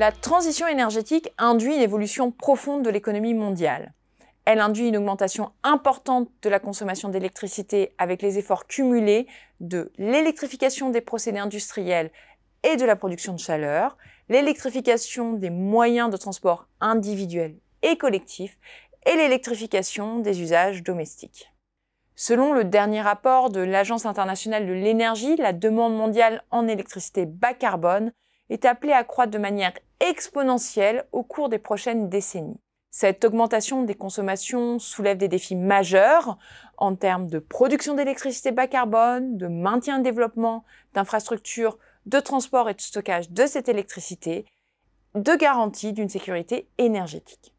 La transition énergétique induit une évolution profonde de l'économie mondiale. Elle induit une augmentation importante de la consommation d'électricité avec les efforts cumulés de l'électrification des procédés industriels et de la production de chaleur, l'électrification des moyens de transport individuels et collectifs et l'électrification des usages domestiques. Selon le dernier rapport de l'Agence internationale de l'énergie, la demande mondiale en électricité bas carbone est appelée à croître de manière exponentielle au cours des prochaines décennies. Cette augmentation des consommations soulève des défis majeurs en termes de production d'électricité bas carbone, de maintien et développement d'infrastructures de transport et de stockage de cette électricité, de garantie d'une sécurité énergétique.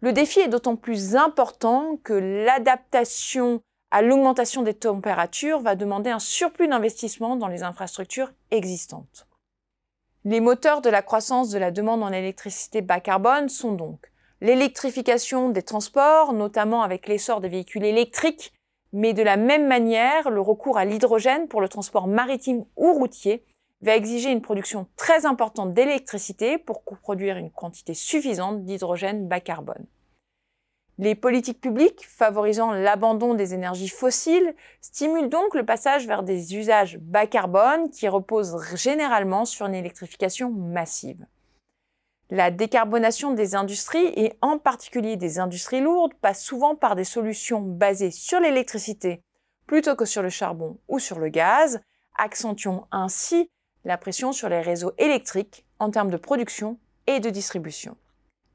Le défi est d'autant plus important que l'adaptation à l'augmentation des températures va demander un surplus d'investissement dans les infrastructures existantes. Les moteurs de la croissance de la demande en électricité bas carbone sont donc l'électrification des transports, notamment avec l'essor des véhicules électriques, mais de la même manière, le recours à l'hydrogène pour le transport maritime ou routier va exiger une production très importante d'électricité pour produire une quantité suffisante d'hydrogène bas carbone. Les politiques publiques favorisant l'abandon des énergies fossiles stimulent donc le passage vers des usages bas carbone qui reposent généralement sur une électrification massive. La décarbonation des industries, et en particulier des industries lourdes, passe souvent par des solutions basées sur l'électricité plutôt que sur le charbon ou sur le gaz, accentuant ainsi la pression sur les réseaux électriques en termes de production et de distribution.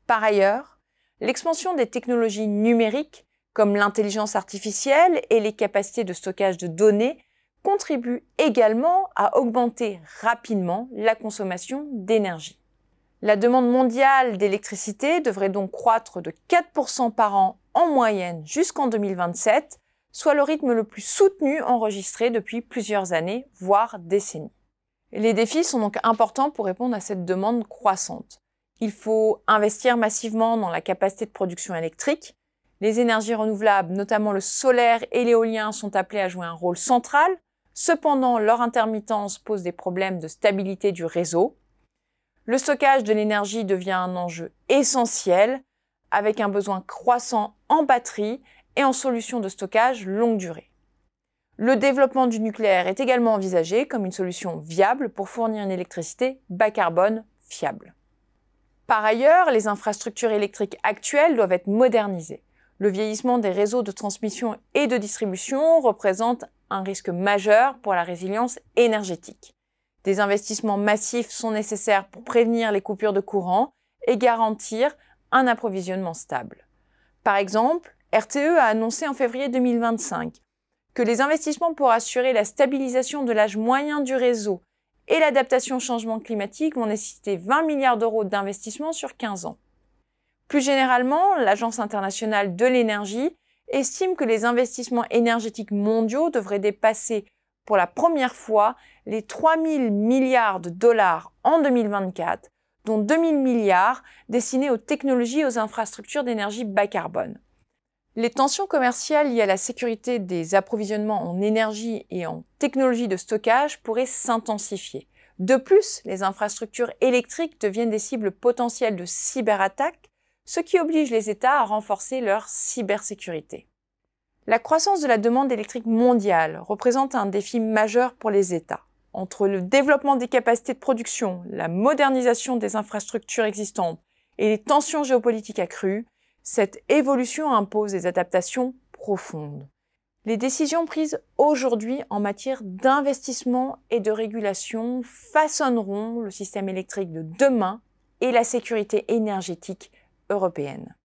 Par ailleurs, l'expansion des technologies numériques, comme l'intelligence artificielle et les capacités de stockage de données, contribue également à augmenter rapidement la consommation d'énergie. La demande mondiale d'électricité devrait donc croître de 4% par an en moyenne jusqu'en 2027, soit le rythme le plus soutenu enregistré depuis plusieurs années, voire décennies. Les défis sont donc importants pour répondre à cette demande croissante. Il faut investir massivement dans la capacité de production électrique. Les énergies renouvelables, notamment le solaire et l'éolien, sont appelées à jouer un rôle central. Cependant, leur intermittence pose des problèmes de stabilité du réseau. Le stockage de l'énergie devient un enjeu essentiel, avec un besoin croissant en batterie et en solutions de stockage longue durée. Le développement du nucléaire est également envisagé comme une solution viable pour fournir une électricité bas carbone fiable. Par ailleurs, les infrastructures électriques actuelles doivent être modernisées. Le vieillissement des réseaux de transmission et de distribution représente un risque majeur pour la résilience énergétique. Des investissements massifs sont nécessaires pour prévenir les coupures de courant et garantir un approvisionnement stable. Par exemple, RTE a annoncé en février 2025 que les investissements pour assurer la stabilisation de l'âge moyen du réseau et l'adaptation au changement climatique vont nécessiter 20 milliards d'euros d'investissement sur 15 ans. Plus généralement, l'Agence internationale de l'énergie estime que les investissements énergétiques mondiaux devraient dépasser pour la première fois les 3 000 milliards de dollars en 2024, dont 2 000 milliards destinés aux technologies et aux infrastructures d'énergie bas carbone. Les tensions commerciales liées à la sécurité des approvisionnements en énergie et en technologies de stockage pourraient s'intensifier. De plus, les infrastructures électriques deviennent des cibles potentielles de cyberattaques, ce qui oblige les États à renforcer leur cybersécurité. La croissance de la demande électrique mondiale représente un défi majeur pour les États. Entre le développement des capacités de production, la modernisation des infrastructures existantes et les tensions géopolitiques accrues, cette évolution impose des adaptations profondes. Les décisions prises aujourd'hui en matière d'investissement et de régulation façonneront le système électrique de demain et la sécurité énergétique européenne.